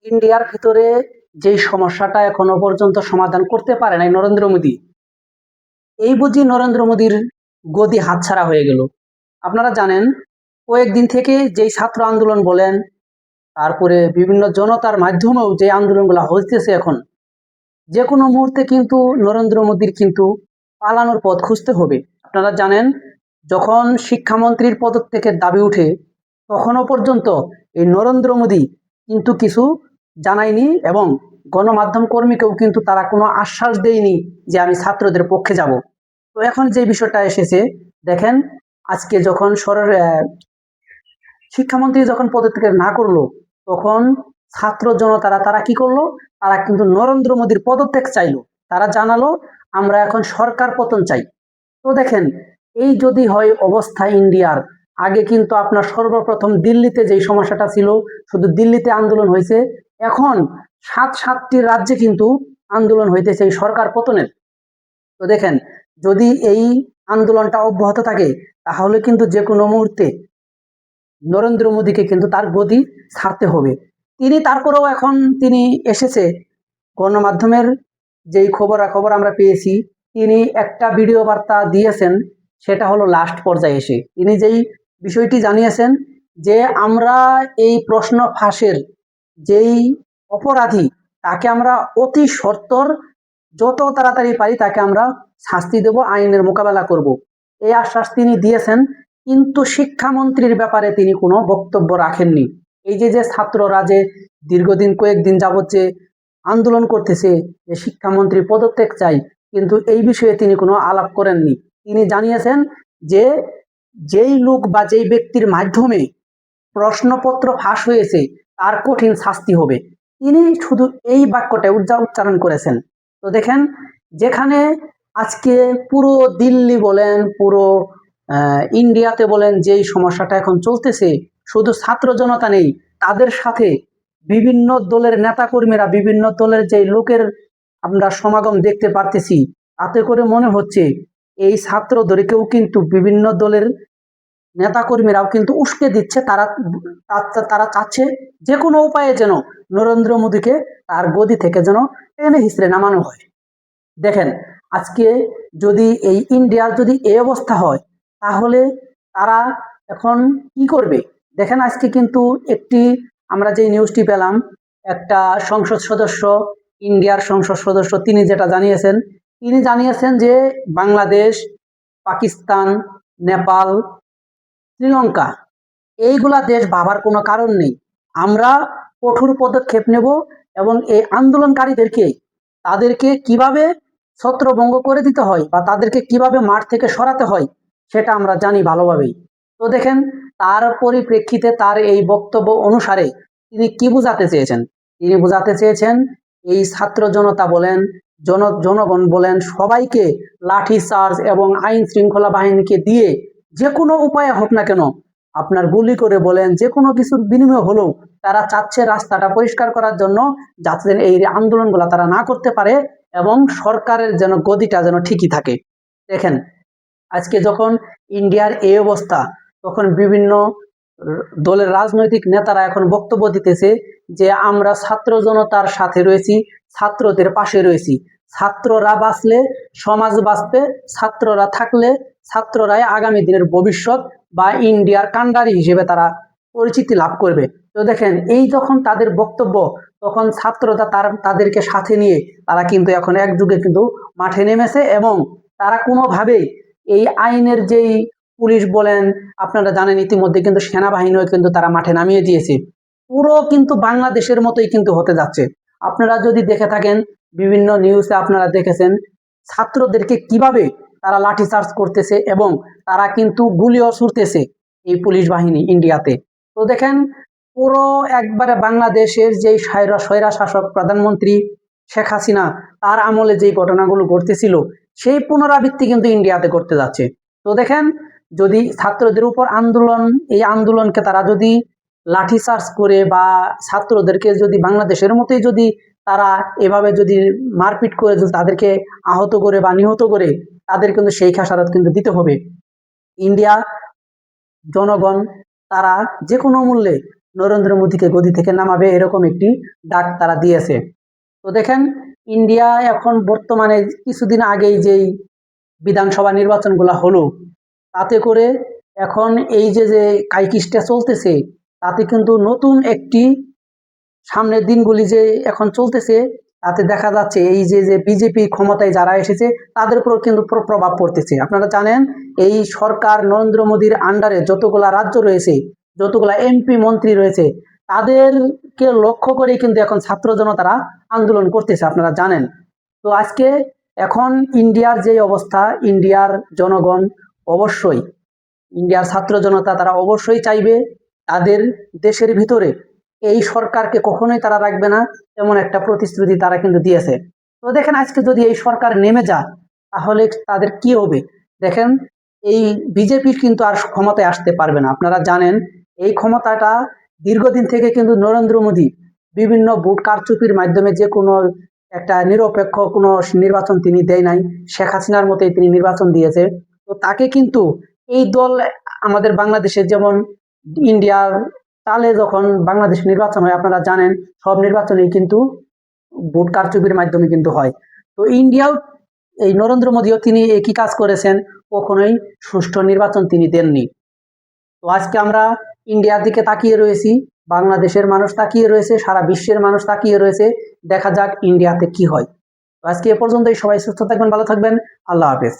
ইন্ডিয়ার ভিতরে যেই সমস্যাটা এখনো পর্যন্ত সমাধান করতে পারে নাই নরেন্দ্র মোদী, এই বুঝি নরেন্দ্র মোদীর গদি হাতছাড়া হয়ে গেল। আপনারা জানেন, কয়েকদিন থেকে যেই ছাত্র আন্দোলন বলেন, তারপরে বিভিন্ন জনতার মাধ্যমেও যে আন্দোলনগুলো হইতেছে এখন, যে কোনো মুহূর্তে কিন্তু নরেন্দ্র মোদীর কিন্তু পালানোর পথ খুঁজতে হবে। আপনারা জানেন, যখন শিক্ষামন্ত্রীর পদত্যাগের দাবি উঠে, তখনও পর্যন্ত এই নরেন্দ্র মোদী কিন্তু কিছু জানায়নি এবং গণমাধ্যম কর্মীকেও কিন্তু তারা কোনো আশ্বাস দেয়নি যে আমি ছাত্রদের পক্ষে যাব। তো এখন যে বিষয়টা এসেছে, দেখেন, আজকে যখন শিক্ষামন্ত্রী যখন পদত্যাগ না করলো, তখন ছাত্র জনতারা তারা কি করলো, তারা কিন্তু নরেন্দ্র মোদীর পদত্যাগ চাইলো। তারা জানালো আমরা এখন সরকার পতন চাই। তো দেখেন, এই যদি হয় অবস্থা ইন্ডিয়ার, আগে কিন্তু আপনার সর্বপ্রথম দিল্লিতে যেই সমস্যাটা ছিল, শুধু দিল্লিতে আন্দোলন হয়েছে, এখন সাতটি রাজ্যে কিন্তু আন্দোলন হইতেছে এই সরকার পতনের। তো দেখেন, যদি এই আন্দোলনটা অব্যাহত থাকে, তাহলে কিন্তু যে কোনো মুহূর্তে নরেন্দ্র মোদীকে কিন্তু তার গদি ছাড়তে হবে। তিনি তারপরেও এখন তিনি এসেছে, গণমাধ্যমের যেই খবরাখবর আমরা পেয়েছি, তিনি একটা ভিডিও বার্তা দিয়েছেন, সেটা হলো লাস্ট পর্যায়ে এসে তিনি যেই বিষয়টি জানিয়েছেন যে আমরা এই প্রশ্ন ফাঁসের যেই অপরাধী, তাকে আমরা অতি সত্বর যত তাড়াতাড়ি পারি তাকে আমরা শাস্তি দেব, আইনের মোকাবেলা করব, এই আশ্বাস তিনি দিয়েছেন। কিন্তু শিক্ষামন্ত্রীর ব্যাপারে তিনি কোনো বক্তব্য রাখেননি। এই যে যে ছাত্ররা যে দীর্ঘদিন কয়েকদিন যাবৎ যে আন্দোলন করতেছে যে শিক্ষামন্ত্রী পদত্যাগ চাই, কিন্তু এই বিষয়ে তিনি কোনো আলাপ করেননি। তিনি জানিয়েছেন যে যেই লোক বা যেই ব্যক্তির মাধ্যমে প্রশ্নপত্র ফাঁস হয়েছে তার কঠিন শাস্তি হবে, তিনি শুধু এই বাক্যটা উচ্চারণ করেছেন। তো দেখেন, যেখানে আজকে পুরো দিল্লি বলেন, পুরো ইন্ডিয়াতে বলেন, যেই সমস্যাটা এখন চলতেছে, শুধু ছাত্র জনতা নেই, তাদের সাথে বিভিন্ন দলের নেতাকর্মীরা, বিভিন্ন দলের যে লোকের আমরা সমাগম দেখতে পারতেছি, তাতে করে মনে হচ্ছে এই ছাত্রদেরকেও কিন্তু বিভিন্ন দলের নেতাকর্মীরাও কিন্তু উস্কে দিচ্ছে। তারা তারা চাচ্ছে যে কোনো উপায়ে যেন নরেন্দ্র মোদীকে তার গদি থেকে যেন টেনে হিসড়ে নামানো হয়। দেখেন, আজকে যদি এই ইন্ডিয়ার যদি এই অবস্থা হয়, তাহলে তারা এখন কি করবে? দেখেন, আজকে কিন্তু একটি আমরা যে নিউজটি পেলাম, একটা সংসদ সদস্য, ইন্ডিয়ার সংসদ সদস্য, তিনি যেটা জানিয়েছেন, তিনি জানিয়েছেন যে বাংলাদেশ, পাকিস্তান, নেপাল, শ্রীলঙ্কা, এইগুলা দেশ ভাবার কোনো কারণ নেই। আমরা কঠোর পদক্ষেপ নেব এবং এই আন্দোলনকারীদেরকে, তাদেরকে কিভাবে ছত্রভঙ্গ করে দিতে হয় বা তাদেরকে কিভাবে মাঠ থেকে সরাতে হয়, সেটা আমরা জানি ভালোভাবেই। তো দেখেন, তার পরিপ্রেক্ষিতে তার এই বক্তব্য অনুসারে তিনি কি বোঝাতে চেয়েছেন? তিনি বোঝাতে চেয়েছেন এই ছাত্র জনতা বলেন, জনগণ বলেন, সবাইকে লাঠি চার্জ এবং আইন শৃঙ্খলা বাহিনীকে দিয়ে যে কোনো উপায়ে হোক না কেন, আপনার গুলি করে বলেন, যে কোনো কিছুর বিনিময় হলেও তারা চাচ্ছে রাস্তাটা পরিষ্কার করার জন্য, যাতে এই আন্দোলনগুলো তারা না করতে পারে এবং সরকারের যেন গদিটা যেন ঠিকই থাকে। দেখেন, আজকে যখন ইন্ডিয়ার এই অবস্থা, তখন বিভিন্ন দলের রাজনৈতিক নেতারা এখন বক্তব্য দিতেছে যে আমরা ছাত্র জনতার সাথে রয়েছি, ছাত্রদের পাশে রয়েছি, ছাত্ররা বাঁচলে সমাজ বাঁচবে, ছাত্ররা থাকলে ছাত্ররাই আগামী দিনের ভবিষ্যৎ বা ইন্ডিয়ার কান্ডারি হিসেবে তারা পরিচিতি লাভ করবে। তো দেখেন, এই যখন তাদের বক্তব্য, তখন ছাত্ররা তাদেরকে সাথে নিয়ে তারা কিন্তু এখন একযুগে কিন্তু মাঠে নেমেছে এবং তারা কোনোভাবেই এই আইনের যেই পুলিশ বলেন, আপনারা জানেন ইতিমধ্যে কিন্তু সেনাবাহিনীও কিন্তু তারা মাঠে নামিয়ে দিয়েছে। পুরো কিন্তু বাংলাদেশের মতোই কিন্তু হতে যাচ্ছে। আপনারা যদি দেখে থাকেন, বিভিন্ন নিউজে আপনারা দেখেছেন ছাত্রদেরকে কিভাবে তারা লাঠিচার্জ করতেছে এবং তারা কিন্তু গুলিও ছুড়তেছে এই পুলিশ বাহিনী ইন্ডিয়াতে। তো দেখেন, পুরো একবারে বাংলাদেশের যেই স্বৈরা শাসক প্রধানমন্ত্রী শেখ হাসিনা, তার আমলে যেই ঘটনাগুলো ঘটতেছিল, সেই পুনরাবৃত্তি কিন্তু ইন্ডিয়াতে করতে যাচ্ছে। তো দেখেন, যদি ছাত্রদের উপর আন্দোলন, এই আন্দোলনকে তারা যদি লাঠিচার্জ করে বা ছাত্রদেরকে যদি বাংলাদেশের মতোই যদি তারা এভাবে যদি মারপিট করে যদি তাদেরকে আহত করে বা নিহত করে, তাদের কিন্তু সেই খেসারত কিন্তু দিতে হবে। ইন্ডিয়া জনগণ তারা যে কোনো মূল্যে নরেন্দ্র মোদীকে গদি থেকে নামাবে, এরকম একটি ডাক তারা দিয়েছে। তো দেখেন, ইন্ডিয়া এখন বর্তমানে কিছুদিন আগেই যেই বিধানসভা নির্বাচনগুলো হলো, তাতে করে এখন এই যে কাইকিসটা চলতেছে, তাতে কিন্তু নতুন একটি সামনের দিনগুলি যে এখন চলতেছে, তাতে দেখা যাচ্ছে এই যে বিজেপি ক্ষমতায় যারা এসেছে তাদের উপর কিন্তু প্রভাব পড়তেছে। আপনারা জানেন, এই সরকার নরেন্দ্র মোদীর আন্ডারে যতগুলা রাজ্য রয়েছে, যতগুলা এমপি মন্ত্রী রয়েছে, তাদেরকে লক্ষ্য করে কিন্তু এখন ছাত্র জনতারা আন্দোলন করতেছে, আপনারা জানেন। তো আজকে এখন ইন্ডিয়ার যে অবস্থা, ইন্ডিয়ার জনগণ অবশ্যই, ইন্ডিয়ার ছাত্র জনতা তারা অবশ্যই চাইবে তাদের দেশের ভিতরে এই সরকারকে কখনোই তারা রাখবে না, এমন একটা প্রতিশ্রুতি তারা কিন্তু দিয়েছে। তো দেখেন, আজকে যদি এই সরকার নেমে যায়, তাহলে তাদের কি হবে? দেখেন, এই বিজেপি কিন্তু আর ক্ষমতায় আসতে পারবে না। আপনারা জানেন, এই ক্ষমতাটা দীর্ঘদিন থেকে কিন্তু নরেন্দ্র মোদী বিভিন্ন ভোট কারচুপির মাধ্যমে যে কোনো একটা নিরপেক্ষ কোনো নির্বাচন তিনি দেয় নাই, শেখ হাসিনার মতোই তিনি নির্বাচন দিয়েছে। তো তাকে কিন্তু এই দল, আমাদের বাংলাদেশে যেমন ইন্ডিয়ার তালে যখন বাংলাদেশ নির্বাচন হয়, আপনারা জানেন সব নির্বাচনেই কিন্তু ভোট কারচুপির মাধ্যমে কিন্তু হয়। তো ইন্ডিয়াও, এই নরেন্দ্র মোদীও তিনি একই কাজ করেছেন, কখনোই সুষ্ঠু নির্বাচন তিনি দেননি। তো আজকে আমরা ইন্ডিয়ার দিকে তাকিয়ে রয়েছি, বাংলাদেশের মানুষ তাকিয়ে রয়েছে, সারা বিশ্বের মানুষ তাকিয়ে রয়েছে, দেখা যাক ইন্ডিয়াতে কি হয়। তো আজকে এ পর্যন্তই, সবাই সুস্থ থাকবেন, ভালো থাকবেন, আল্লাহ হাফেজ।